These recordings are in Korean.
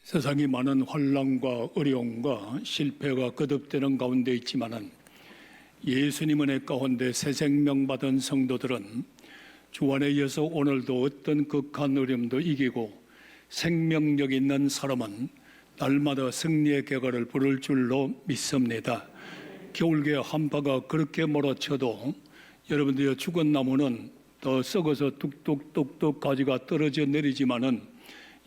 세상이 많은 환난과 어려움과 실패가 거듭되는 가운데 있지만은 예수님 은혜 가운데 새 생명 받은 성도들은 주 안에 이어서 오늘도 어떤 극한 어려움도 이기고 생명력 있는 사람은 날마다 승리의 궤가를 부를 줄로 믿습니다. 겨울개 한파가 그렇게 몰아쳐도 여러분들의 죽은 나무는 더 썩어서 뚝뚝뚝뚝 가지가 떨어져 내리지만은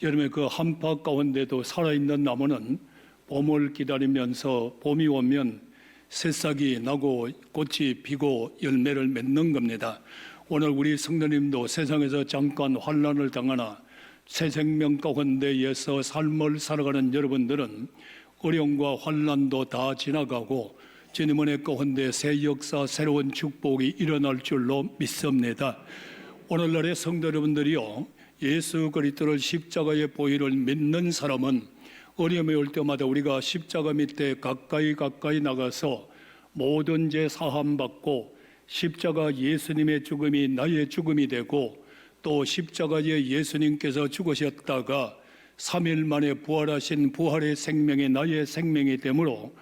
여름에 그 한파 가운데도 살아있는 나무는 봄을 기다리면서 봄이 오면 새싹이 나고 꽃이 피고 열매를 맺는 겁니다. 오늘 우리 성도님도 세상에서 잠깐 환난을 당하나 새 생명 가운데에서 삶을 살아가는 여러분들은 어려움과 환난도 다 지나가고 주님 은혜 가운데 새 역사, 새로운 축복이 일어날 줄로 믿습니다. 오늘날의 성도 여러분들이요, 예수 그리스도를 십자가의 보혈을 믿는 사람은 어려움이 올 때마다 우리가 십자가 밑에 가까이 나가서 모든 죄 사함 받고 십자가 예수님의 죽음이 나의 죽음이 되고 또 십자가에 예수님께서 죽으셨다가 3일 만에 부활하신 부활의 생명이 나의 생명이 되므로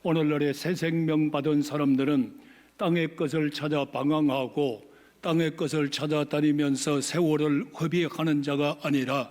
오늘날의 새 생명 받은 사람들은 땅의 것을 찾아 방황하고 땅의 것을 찾아다니면서 세월을 허비하는 자가 아니라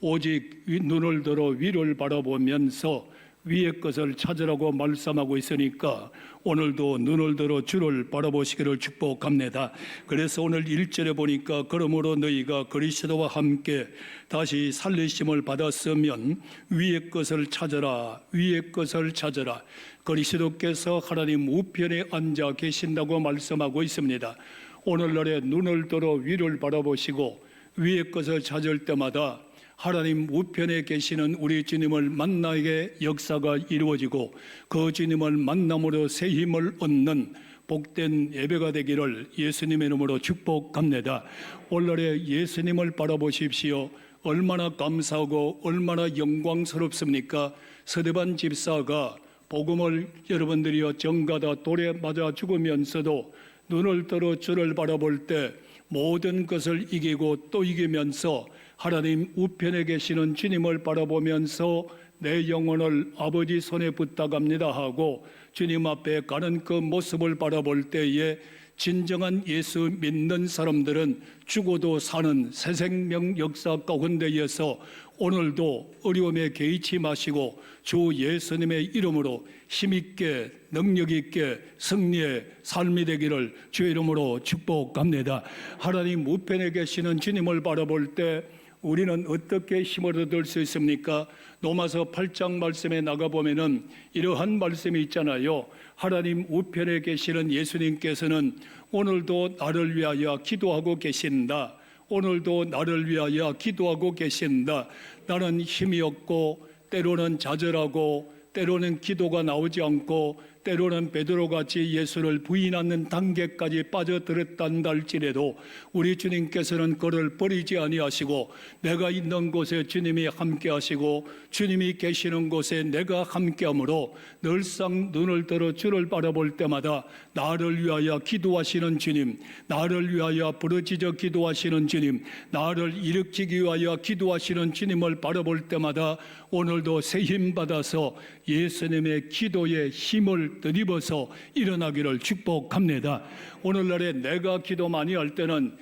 오직 눈을 들어 위를 바라보면서 위의 것을 찾으라고 말씀하고 있으니까 오늘도 눈을 들어 주를 바라보시기를 축복합니다. 그래서 오늘 1절에 보니까 그러므로 너희가 그리스도와 함께 다시 살리심을 받았으면 위의 것을 찾으라, 위의 것을 찾으라. 그리스도께서 하나님 우편에 앉아 계신다고 말씀하고 있습니다. 오늘날에 눈을 들어 위를 바라보시고 위의 것을 찾을 때마다 하나님 우편에 계시는 우리 주님을 만나게 역사가 이루어지고 그 주님을 만남으로 새 힘을 얻는 복된 예배가 되기를 예수님의 이름으로 축복합니다. 오늘날에 예수님을 바라보십시오. 얼마나 감사하고 얼마나 영광스럽습니까? 서대반 집사가 복음을 여러분들이여 정가다 돌에 맞아 죽으면서도 눈을 들어 주를 바라볼 때 모든 것을 이기고 또 이기면서 하나님 우편에 계시는 주님을 바라보면서 내 영혼을 아버지 손에 부탁합니다 하고 주님 앞에 가는 그 모습을 바라볼 때에 진정한 예수 믿는 사람들은 죽어도 사는 새 생명 역사 가운데에서 오늘도 어려움에 개의치 마시고 주 예수님의 이름으로 힘있게 능력있게 승리의 삶이 되기를 주의 이름으로 축복합니다. 하나님 우편에 계시는 주님을 바라볼 때 우리는 어떻게 힘을 얻을 수 있습니까? 로마서 8장 말씀에 나가보면은 이러한 말씀이 있잖아요. 하나님 우편에 계시는 예수님께서는 오늘도 나를 위하여 기도하고 계신다. 오늘도 나를 위하여 기도하고 계신다. 나는 힘이 없고 때로는 좌절하고 때로는 기도가 나오지 않고 때로는 베드로같이 예수를 부인하는 단계까지 빠져들었단다 할지라도 우리 주님께서는 그를 버리지 아니하시고 내가 있는 곳에 주님이 함께 하시고 주님이 계시는 곳에 내가 함께하므로 늘상 눈을 들어 주를 바라볼 때마다 나를 위하여 기도하시는 주님, 나를 위하여 부르짖어 기도하시는 주님, 나를 일으키기 위하여 기도하시는 주님을 바라볼 때마다 오늘도 새 힘 받아서 예수님의 기도에 힘을 드리버서 일어나기를 축복합니다. 오늘날에 내가 기도 많이 할 때는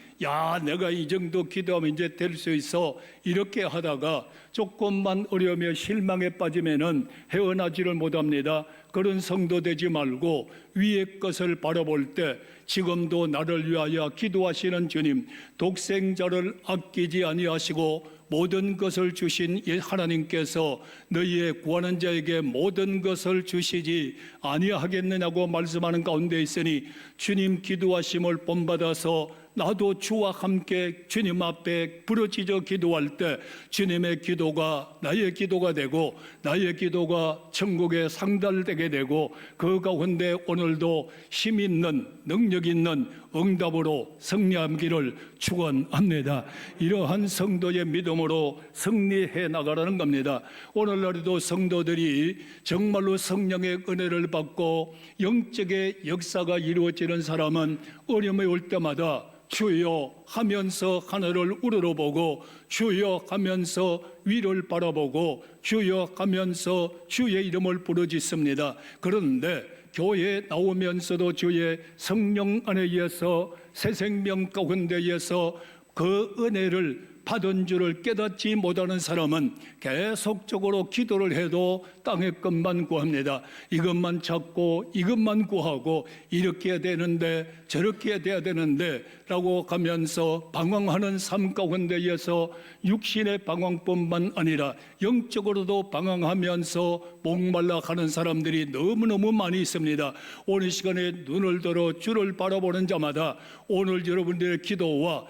내가 이 정도 기도하면 이제 될 수 있어 이렇게 하다가 조금만 어려우며 실망에 빠지면은 헤어나지를 못합니다. 그런 성도 되지 말고 위의 것을 바라볼 때 지금도 나를 위하여 기도하시는 주님, 독생자를 아끼지 아니하시고 모든 것을 주신 하나님께서 너희의 구하는 자에게 모든 것을 주시지 아니하겠느냐고 말씀하는 가운데 있으니 주님 기도하심을 본받아서 나도 주와 함께 주님 앞에 부르짖어 기도할 때 주님의 기도가 나의 기도가 되고 나의 기도가 천국에 상달되게 되고 그 가운데 오늘도 힘 있는 능력 있는 응답으로 승리하기를 축원합니다. 이러한 성도의 믿음으로 승리해 나가라는 겁니다. 오늘날에도 성도들이 정말로 성령의 은혜를 받고 영적의 역사가 이루어지는 사람은 어려움이 올 때마다 주여 하면서 하늘을 우러러보고 주여 하면서 위를 바라보고 주여 하면서 주의 이름을 부르짖습니다. 그런데 교회에 나오면서도 주의 성령 안에서 새 생명 가운데에서 그 은혜를 받은 줄을 깨닫지 못하는 사람은 계속적으로 기도를 해도 땅의 것만 구합니다. 이것만 찾고 이것만 구하고 이렇게 해야 되는데 저렇게 해야 되는데 라고 하면서 방황하는 삶 가운데에서 육신의 방황뿐만 아니라 영적으로도 방황하면서 목말라 가는 사람들이 너무너무 많이 있습니다. 오늘 시간에 눈을 들어 주를 바라보는 자마다 오늘 여러분들의 기도와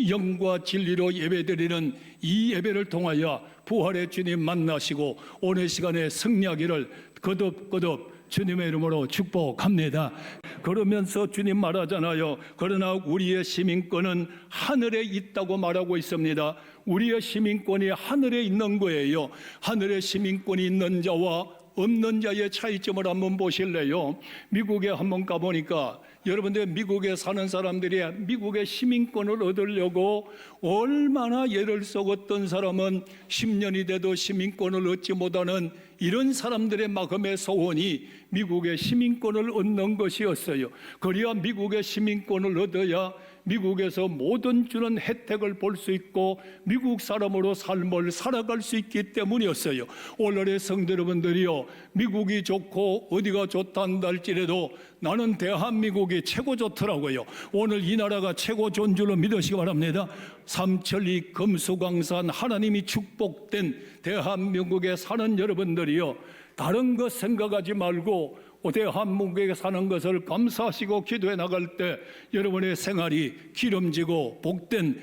영과 진리로 예배드리는 이 예배를 통하여 부활의 주님 만나시고 오늘 시간에 승리하기를 거듭거듭 주님의 이름으로 축복합니다. 그러면서 주님 말하잖아요. 그러나 우리의 시민권은 하늘에 있다고 말하고 있습니다. 우리의 시민권이 하늘에 있는 거예요. 하늘에 시민권이 있는 자와 없는 자의 차이점을 한번 보실래요? 미국에 한번 가보니까 여러분들 미국에 사는 사람들이 미국의 시민권을 얻으려고 얼마나 애를 썩었던 사람은 10년이 돼도 시민권을 얻지 못하는 이런 사람들의 마음의 소원이 미국의 시민권을 얻는 것이었어요. 그래야 미국의 시민권을 얻어야 미국에서 모든 주는 혜택을 볼 수 있고 미국 사람으로 삶을 살아갈 수 있기 때문이었어요. 오늘의 성도 여러분들이요, 미국이 좋고 어디가 좋단다 할지라도 나는 대한민국이 최고 좋더라고요. 오늘 이 나라가 최고 좋은 줄로 믿으시기 바랍니다. 삼천리 금수강산 하나님이 축복된 대한민국에 사는 여러분들이요, 다른 것 생각하지 말고 대한민국에 사는 것을 감사하시고 기도해 나갈 때 여러분의 생활이 기름지고 복된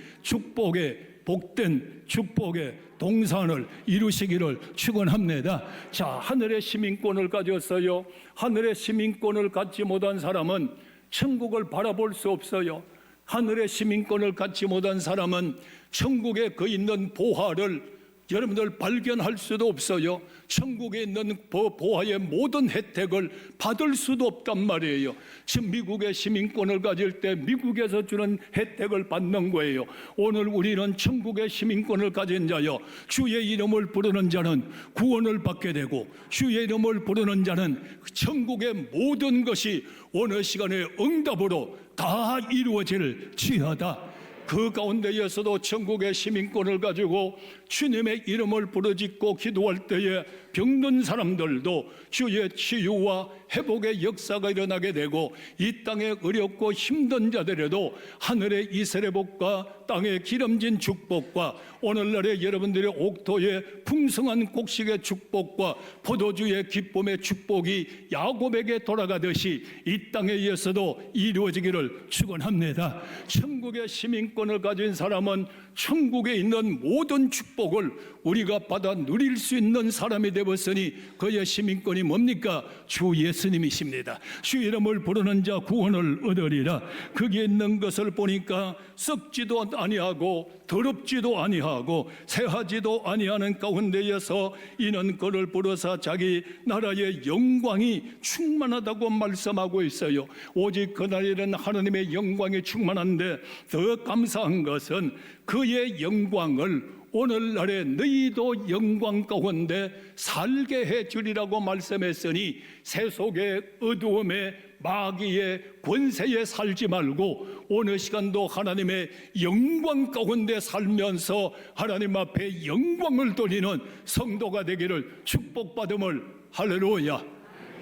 축복의 동산을 이루시기를 축원합니다. 자, 하늘의 시민권을 가졌어요. 하늘의 시민권을 갖지 못한 사람은 천국을 바라볼 수 없어요. 하늘의 시민권을 갖지 못한 사람은 천국에 그 있는 보화를 여러분들 발견할 수도 없어요. 천국에 있는 보화의 모든 혜택을 받을 수도 없단 말이에요. 지금 미국의 시민권을 가질 때 미국에서 주는 혜택을 받는 거예요. 오늘 우리는 천국의 시민권을 가진 자여, 주의 이름을 부르는 자는 구원을 받게 되고 주의 이름을 부르는 자는 천국의 모든 것이 어느 시간에 응답으로 다 이루어질 지하다. 그 가운데에서도 천국의 시민권을 가지고 주님의 이름을 부르짖고 기도할 때에 병든 사람들도 주의 치유와 회복의 역사가 일어나게 되고 이 땅에 어렵고 힘든 자들에도 하늘의 이슬의 복과 땅의 기름진 축복과 오늘날의 여러분들의 옥토의 풍성한 곡식의 축복과 포도주의 기쁨의 축복이 야곱에게 돌아가듯이 이 땅에서도 이루어지기를 축원합니다. 천국의 시민권을 가진 사람은 천국에 있는 모든 축복을 우리가 받아 누릴 수 있는 사람이 되었으니 그의 시민권이 뭡니까? 주 예수님이십니다. 주 이름을 부르는 자 구원을 얻으리라. 거기에 있는 것을 보니까 썩지도 아니하고 더럽지도 아니하고 새하지도 아니하는 가운데에서 이는 그를 부르사 자기 나라의 영광이 충만하다고 말씀하고 있어요. 오직 그날에는 하나님의 영광이 충만한데 더 감사한 것은 그의 영광을 오늘날에 너희도 영광 가운데 살게 해주리라고 말씀했으니 세속의 어두움에 마귀의 권세에 살지 말고 어느 시간도 하나님의 영광 가운데 살면서 하나님 앞에 영광을 돌리는 성도가 되기를 축복받음을 할렐루야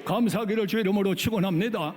감사하기를 주 이름으로 축원합니다.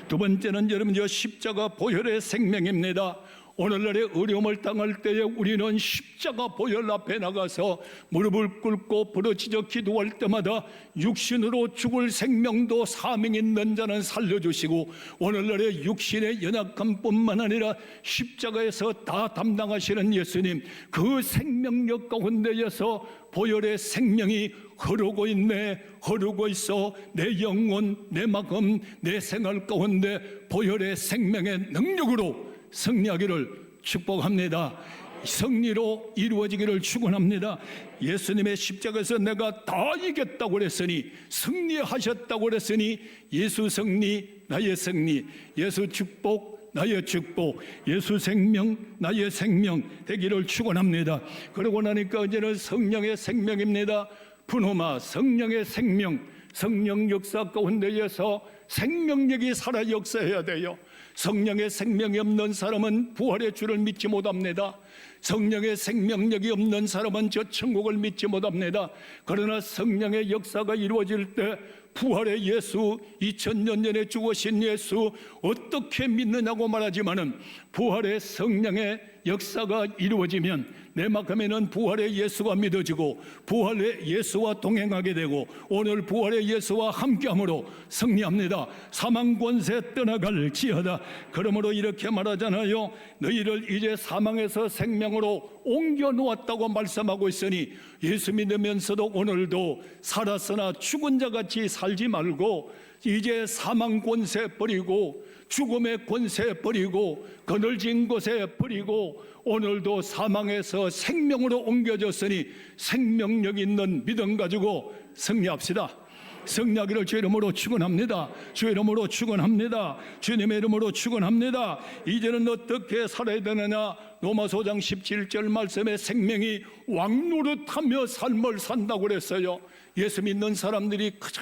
두 번째는 여러분 십자가 보혈의 생명입니다. 오늘날의 어려움을 당할 때에 우리는 십자가 보혈 앞에 나가서 무릎을 꿇고 부르짖어 기도할 때마다 육신으로 죽을 생명도 사명 있는 자는 살려주시고 오늘날의 육신의 연약함뿐만 아니라 십자가에서 다 담당하시는 예수님, 그 생명력 가운데에서 보혈의 생명이 흐르고 있어 내 영혼, 내 마음, 내 생활 가운데 보혈의 생명의 능력으로 승리하기를 축복합니다. 승리로 이루어지기를 축원합니다. 예수님의 십자가에서 내가 다 이겼다고 그랬으니, 승리하셨다고 그랬으니 예수 승리, 나의 승리, 예수 축복, 나의 축복, 예수 생명, 나의 생명 되기를 축원합니다. 그러고 나니까 이제는 성령의 생명입니다. 분호마 성령의 생명, 성령 역사 가운데에서 생명력이 살아 역사해야 돼요. 성령의 생명이 없는 사람은 부활의 주를 믿지 못합니다. 성령의 생명력이 없는 사람은 저 천국을 믿지 못합니다. 그러나 성령의 역사가 이루어질 때 부활의 예수, 2000년 전에 죽으신 예수 어떻게 믿느냐고 말하지만은 부활의 성령의 역사가 이루어지면 내 마음에는 부활의 예수가 믿어지고 부활의 예수와 동행하게 되고 오늘 부활의 예수와 함께함으로 승리합니다. 사망 권세 떠나갈지어다. 그러므로 이렇게 말하잖아요. 너희를 이제 사망에서 생명으로 옮겨 놓았다고 말씀하고 있으니 예수 믿으면서도 오늘도 살았으나 죽은 자같이 살지 말고 이제 사망 권세 버리고 죽음의 권세 버리고 거늘진 곳에 버리고 오늘도 사망에서 생명으로 옮겨졌으니 생명력 있는 믿음 가지고 승리합시다. 승리하기를 주 이름으로 축원합니다. 주 이름으로 축원합니다. 주님의 이름으로 축원합니다. 이제는 어떻게 살아야 되느냐? 로마서 5장 17절 말씀에 생명이 왕노릇하며 삶을 산다고 그랬어요. 예수 믿는 사람들이 그저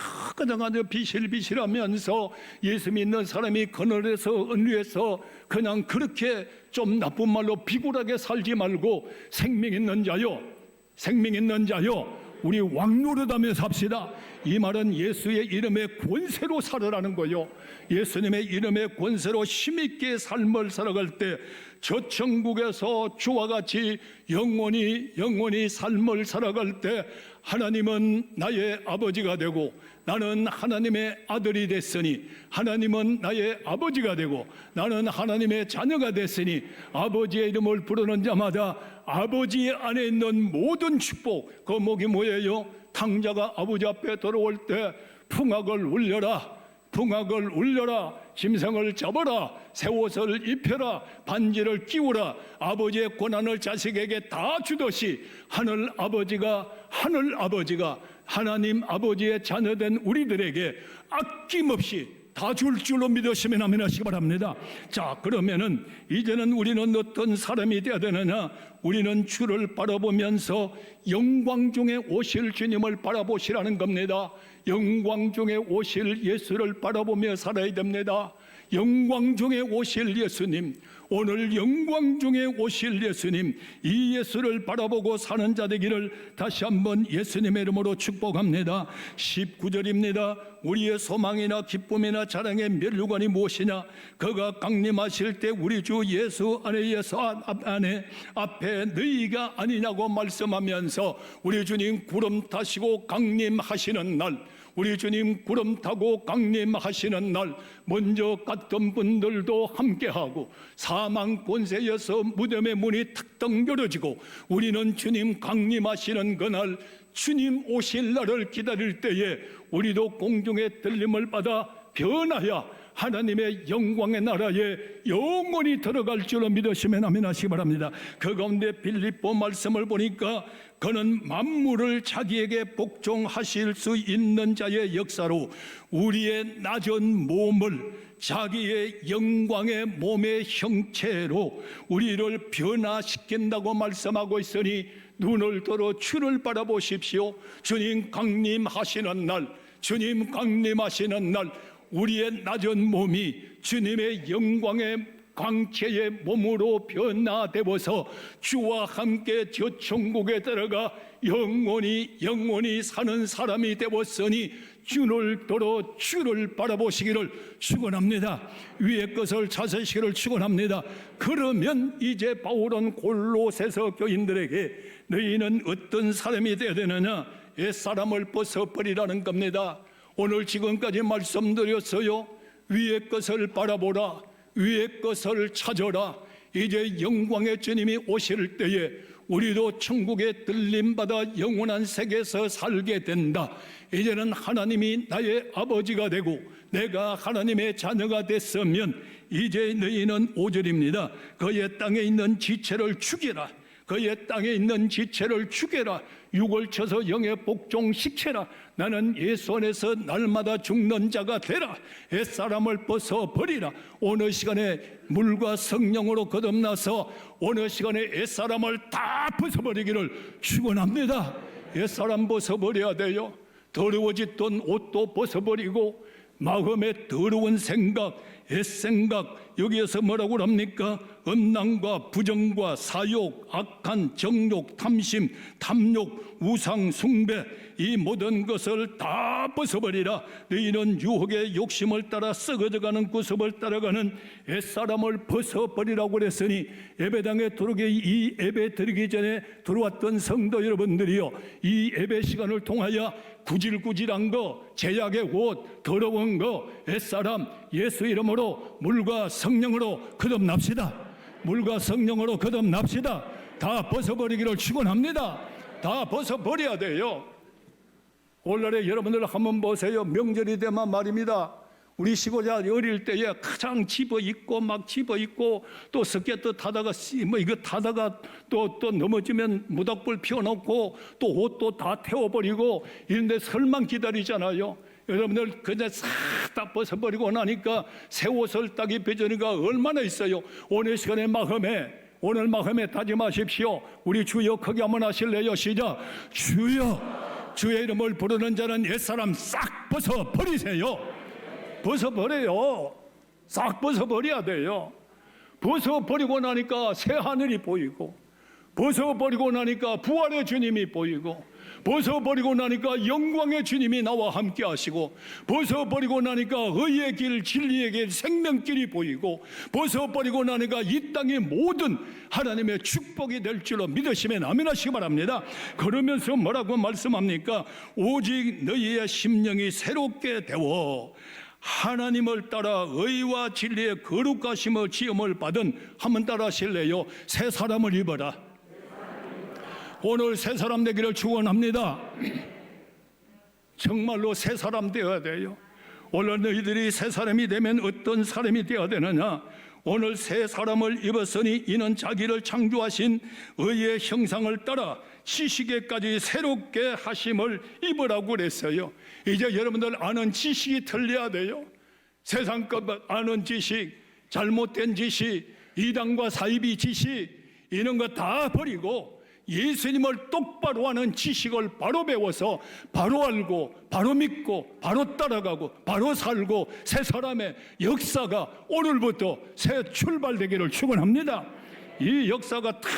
아주 비실비실하면서 예수 믿는 사람이 그늘에서 은위에서 그냥 그렇게 좀 나쁜 말로 비굴하게 살지 말고 생명 있는 자요, 생명 있는 자요, 우리 왕노릇하며 삽시다. 이 말은 예수의 이름의 권세로 살아라는 거요. 예수님의 이름의 권세로 힘있게 삶을 살아갈 때 저 천국에서 주와 같이 영원히 삶을 살아갈 때 하나님은 나의 아버지가 되고 나는 하나님의 아들이 됐으니 하나님은 나의 아버지가 되고 나는 하나님의 자녀가 됐으니 아버지의 이름을 부르는 자마다 아버지 안에 있는 모든 축복, 그 목이 뭐예요? 탕자가 아버지 앞에 들어올 때 풍악을 울려라, 풍악을 울려라, 짐승을 잡아라, 새 옷을 입혀라, 반지를 끼우라, 아버지의 권한을 자식에게 다 주듯이 하늘 아버지가 하나님 아버지의 자녀된 우리들에게 아낌없이 다 줄 줄로 믿으시면 아멘 하시기 바랍니다. 자, 그러면은 이제는 우리는 어떤 사람이 되어야 되느냐? 우리는 주를 바라보면서 영광 중에 오실 주님을 바라보시라는 겁니다. 영광 중에 오실 예수를 바라보며 살아야 됩니다. 영광 중에 오실 예수님, 오늘 영광 중에 오실 예수님, 이 예수를 바라보고 사는 자 되기를 다시 한번 예수님의 이름으로 축복합니다. 19절입니다. 우리의 소망이나 기쁨이나 자랑의 면류관이 무엇이냐? 그가 강림하실 때 우리 주 예수 앞에 너희가 아니냐고 말씀하면서 우리 주님 구름 타시고 강림하시는 날, 우리 주님 구름 타고 강림하시는 날 먼저 갔던 분들도 함께하고 사망 권세에서 무덤의 문이 탁 열어지고 우리는 주님 강림하시는 그날 주님 오실 날을 기다릴 때에 우리도 공중의 들림을 받아 변하여 하나님의 영광의 나라에 영원히 들어갈 줄로 믿으시면 아멘 하시기 바랍니다. 그 가운데 빌립보 말씀을 보니까 그는 만물을 자기에게 복종하실 수 있는 자의 역사로 우리의 낮은 몸을 자기의 영광의 몸의 형체로 우리를 변화시킨다고 말씀하고 있으니 눈을 들어 주를 바라보십시오. 주님 강림하시는 날, 주님 강림하시는 날 우리의 낮은 몸이 주님의 영광의 광채의 몸으로 변화되어서 주와 함께 저 천국에 들어가 영원히 사는 사람이 되었으니 주를 들어 주를 바라보시기를 축원합니다. 위의 것을 찾으시기를 축원합니다. 그러면 이제 바울은 골로새서 교인들에게 너희는 어떤 사람이 되어야 되느냐? 옛사람을 벗어버리라는 겁니다. 오늘 지금까지 말씀드렸어요. 위의 것을 바라보라, 위의 것을 찾아라. 이제 영광의 주님이 오실 때에 우리도 천국에 들림받아 영원한 세계에서 살게 된다. 이제는 하나님이 나의 아버지가 되고 내가 하나님의 자녀가 됐으면 이제 너희는 5절입니다. 그의 땅에 있는 지체를 죽여라, 그의 땅에 있는 지체를 죽여라. 육을 쳐서 영에 복종시켜라. 나는 예수 안에서 날마다 죽는 자가 되라. 옛사람을 벗어버리라. 어느 시간에 물과 성령으로 거듭나서 어느 시간에 옛사람을 다 벗어버리기를 축원합니다. 옛사람 벗어버려야 돼요. 더러워졌던 옷도 벗어버리고 마음의 더러운 생각, 옛생각, 여기에서 뭐라고 합니까? 음란과 부정과 사욕, 악한 정욕, 탐심, 탐욕, 우상 숭배, 이 모든 것을 다 벗어버리라. 너희는 유혹의 욕심을 따라 썩어져가는 구습을 따라가는 옛사람을 벗어버리라고 그랬으니, 예배당에 이 예배 드리기 전에 들어왔던 성도 여러분들이요, 이 예배 시간을 통하여 구질구질한 거, 제약의 옷, 더러운 거, 옛사람 예수 이름으로 물과 성령으로 거듭납시다. 물과 성령으로 거듭납시다. 다 벗어버리기를 축원합니다. 다 벗어버려야 돼요. 오늘날에 여러분들 한번 보세요. 명절이 되면 말입니다, 우리 시골자 어릴 때에 가장 집어입고 막 집어입고 또 스케트 타다가 뭐 이거 타다가 또 넘어지면 모닥불 피워놓고 또 옷도 다 태워버리고 이런데 설만 기다리잖아요. 여러분들 그냥 싹 다 벗어버리고 나니까 새 옷을 딱 입혀주니까 얼마나 있어요. 오늘 시간에 오늘 마음에 다짐하십시오. 우리 주여 크게 한번 하실래요? 시작. 주여. 주의 이름을 부르는 자는 옛사람 싹 벗어버리세요. 벗어버려요. 싹 벗어버려야 돼요. 벗어버리고 나니까 새 하늘이 보이고, 벗어버리고 나니까 부활의 주님이 보이고, 벗어버리고 나니까 영광의 주님이 나와 함께 하시고, 벗어버리고 나니까 의의 길, 진리의 길, 생명길이 보이고, 벗어버리고 나니까 이 땅의 모든 하나님의 축복이 될 줄로 믿으시면 아멘 하시기 바랍니다. 그러면서 뭐라고 말씀합니까? 오직 너희의 심령이 새롭게 되어 하나님을 따라 의와 진리의 거룩하심을 지음을 받은, 한번 따라 하실래요? 새 사람을 입어라. 오늘 새 사람 되기를 축원합니다. 정말로 새 사람 되어야 돼요. 오늘 너희들이 새 사람이 되면 어떤 사람이 되어야 되느냐? 오늘 새 사람을 입었으니 이는 자기를 창조하신 의의 형상을 따라 지식에까지 새롭게 하심을 입으라고 그랬어요. 이제 여러분들 아는 지식이 틀려야 돼요. 세상 것 아는 지식, 잘못된 지식, 이단과 사이비 지식, 이런 거 다 버리고 예수님을 똑바로 아는 지식을 바로 배워서 바로 알고 바로 믿고 바로 따라가고 바로 살고 새 사람의 역사가 오늘부터 새 출발되기를 축원합니다. 이 역사가 다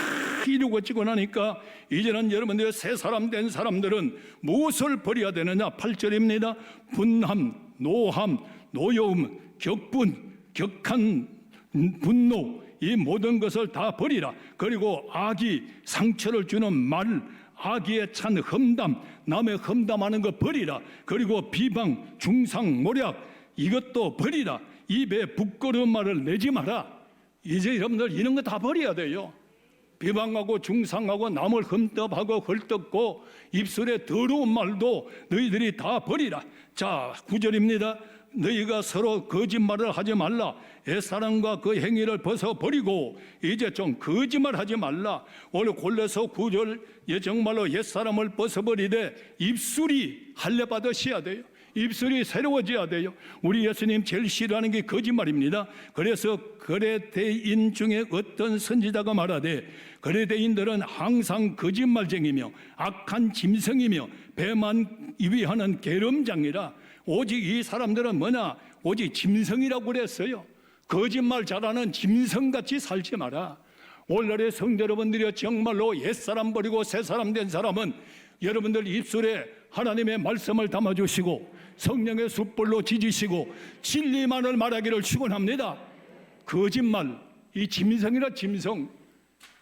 이루어지고 나니까 이제는 여러분들 새 사람 된 사람들은 무엇을 버려야 되느냐? 8절입니다. 분함, 노함, 노여움, 격분, 격한 분노, 이 모든 것을 다 버리라. 그리고 악이 상처를 주는 말, 악의에 찬 험담, 남의 험담하는 거 버리라. 그리고 비방, 중상, 모략, 이것도 버리라. 입에 부끄러운 말을 내지 마라. 이제 여러분들 이런 거 다 버려야 돼요. 비방하고 중상하고 남을 흠떡하고 헐떡고 입술에 더러운 말도 너희들이 다 버리라. 자, 9절입니다. 너희가 서로 거짓말을 하지 말라. 옛사람과 그 행위를 벗어버리고 이제 좀 거짓말 하지 말라. 오늘 골로새 9절 정말로 옛사람을 벗어버리되 입술이 할례받으셔야 돼요. 입술이 새로워져야 돼요. 우리 예수님 제일 싫어하는 게 거짓말입니다. 그래서 거래대인 중에 어떤 선지자가 말하되 거래대인들은 항상 거짓말쟁이며 악한 짐승이며 배만 위하는 계름장이라. 오직 이 사람들은 뭐냐? 오직 짐승이라고 그랬어요. 거짓말 잘하는 짐승같이 살지 마라. 오늘날의 성도 여러분들이 정말로 옛사람 버리고 새사람 된 사람은 여러분들 입술에 하나님의 말씀을 담아주시고 성령의 숯불로 지지시고 진리만을 말하기를 축원합니다. 거짓말, 이 짐승이라 짐승.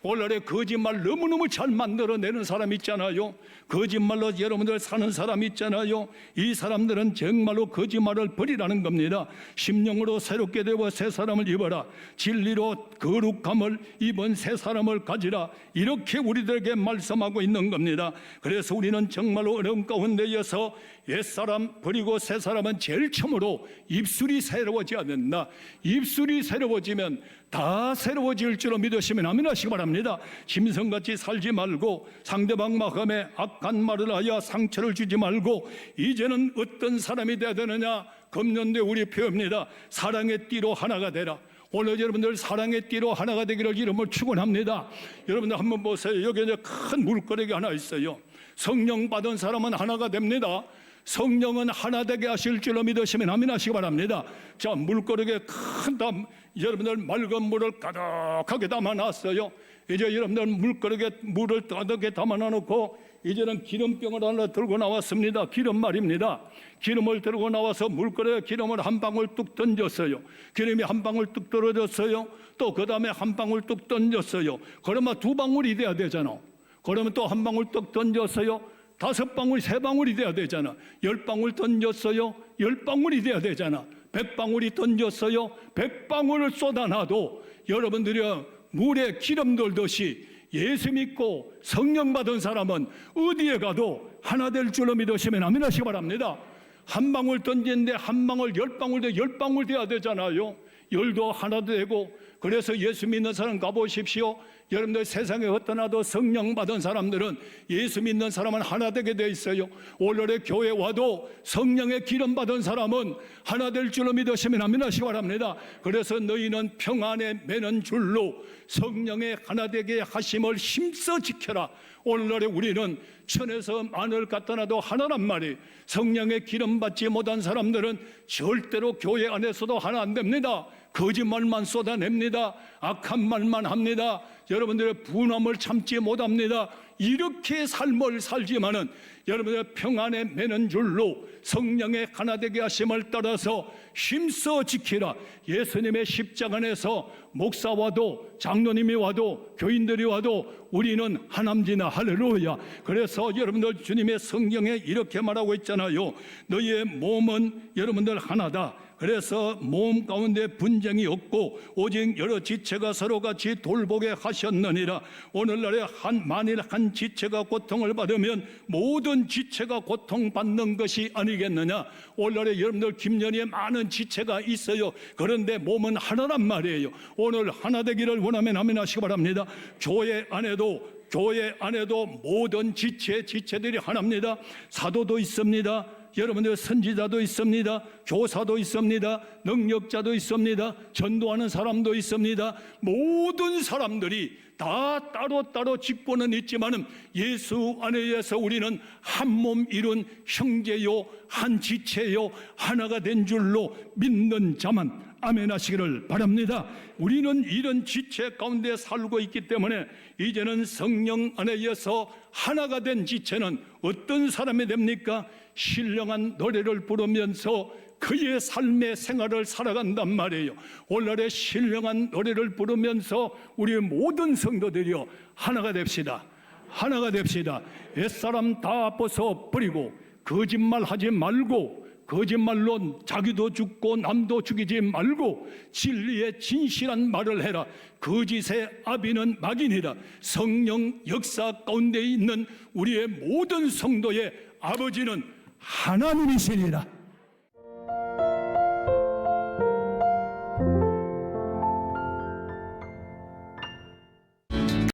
오늘날에 거짓말 너무너무 잘 만들어내는 사람 있잖아요. 거짓말로 여러분들 사는 사람 있잖아요. 이 사람들은 정말로 거짓말을 버리라는 겁니다. 심령으로 새롭게 되어 새 사람을 입어라. 진리로 거룩함을 입은 새 사람을 가지라. 이렇게 우리들에게 말씀하고 있는 겁니다. 그래서 우리는 정말로 어려움 가운데에서 옛사람 버리고 새 사람은 제일 처음으로 입술이 새로워져야 된다. 입술이 새로워지면 다 새로워질 줄로 믿으시면 아멘 하시기 바랍니다. 짐승같이 살지 말고 상대방 마음에 악한 말을 하여 상처를 주지 말고 이제는 어떤 사람이 되어야 되느냐. 금년대 우리 표입니다. 사랑의 띠로 하나가 되라. 오늘 여러분들 사랑의 띠로 하나가 되기를 이름을 축원합니다. 여러분들 한번 보세요. 여기 이제 큰 물거리가 하나 있어요. 성령 받은 사람은 하나가 됩니다. 성령은 하나 되게 하실 줄로 믿으시면 아멘 하시기 바랍니다. 자, 물거리에 큰 여러분들 맑은 물을 가득하게 담아놨어요. 이제 여러분들 물거리에 물을 가득하게 담아놓고 이제는 기름병을 하나 들고 나왔습니다. 기름 말입니다. 기름을 들고 나와서 물거리에 기름을 한 방울 뚝 던졌어요. 기름이 한 방울 뚝 떨어졌어요. 또 그 다음에 한 방울 뚝 던졌어요. 그러면 두 방울이 돼야 되잖아. 그러면 또 한 방울 뚝 던졌어요. 5방울, 3방울이 돼야 되잖아. 10방울 던졌어요. 10방울이 돼야 되잖아. 100방울이 던졌어요. 100방울을 쏟아놔도 여러분들이 물에 기름 돌듯이 예수 믿고 성령 받은 사람은 어디에 가도 하나 될 줄로 믿으시면 아멘 하시기 바랍니다. 한 방울 던지는데 한 방울, 10방울 돼 10방울 돼야 되잖아요. 열도 하나도 되고. 그래서 예수 믿는 사람 가보십시오. 여러분들 세상에 어떠나도 성령 받은 사람들은 예수 믿는 사람은 하나 되게 돼 있어요. 오늘의 교회 와도 성령의 기름 받은 사람은 하나 될 줄로 믿으시면 아멘 하시기 바랍니다. 그래서 너희는 평안에 매는 줄로 성령의 하나 되게 하심을 힘써 지켜라. 오늘날에 우리는 천에서 만을 갖다 놔도 하나란 말이. 성령의 기름 받지 못한 사람들은 절대로 교회 안에서도 하나 안 됩니다. 거짓말만 쏟아냅니다. 악한 말만 합니다. 여러분들의 분함을 참지 못합니다. 이렇게 삶을 살지만은 여러분들의 평안에 매는 줄로 성령의 하나 되게 하심을 따라서 힘써 지키라. 예수님의 십자가 안에서 목사와도 장로님이 와도 교인들이 와도 우리는 하남지나 할렐루야. 그래서 여러분들 주님의 성경에 이렇게 말하고 있잖아요. 너희의 몸은 여러분들 하나다. 그래서 몸 가운데 분쟁이 없고 오직 여러 지체가 서로 같이 돌보게 하셨느니라. 오늘날에 만일 한 지체가 고통을 받으면 모든 지체가 고통받는 것이 아니겠느냐. 오늘날에 여러분들 김연희에 많은 지체가 있어요. 그런데 몸은 하나란 말이에요. 오늘 하나 되기를 원하면 아멘 하시기 바랍니다. 교회 안에도 모든 지체들이 하나입니다. 사도도 있습니다. 여러분들 선지자도 있습니다. 교사도 있습니다. 능력자도 있습니다. 전도하는 사람도 있습니다. 모든 사람들이 다 따로따로 직분은 있지만은 예수 안에서 우리는 한 몸 이룬 형제요, 한 지체요, 하나가 된 줄로 믿는 자만 아멘 하시기를 바랍니다. 우리는 이런 지체 가운데 살고 있기 때문에 이제는 성령 안에서 하나가 된 지체는 어떤 사람이 됩니까? 신령한 노래를 부르면서 그의 삶의 생활을 살아간단 말이에요. 오늘날의 신령한 노래를 부르면서 우리 모든 성도들이요 하나가 됩시다. 하나가 됩시다. 옛사람 다 벗어버리고 거짓말하지 말고 거짓말로 자기도 죽고 남도 죽이지 말고 진리의 진실한 말을 해라. 거짓의 아비는 막인이라. 성령 역사 가운데 있는 우리의 모든 성도의 아버지는 하나님이시니라.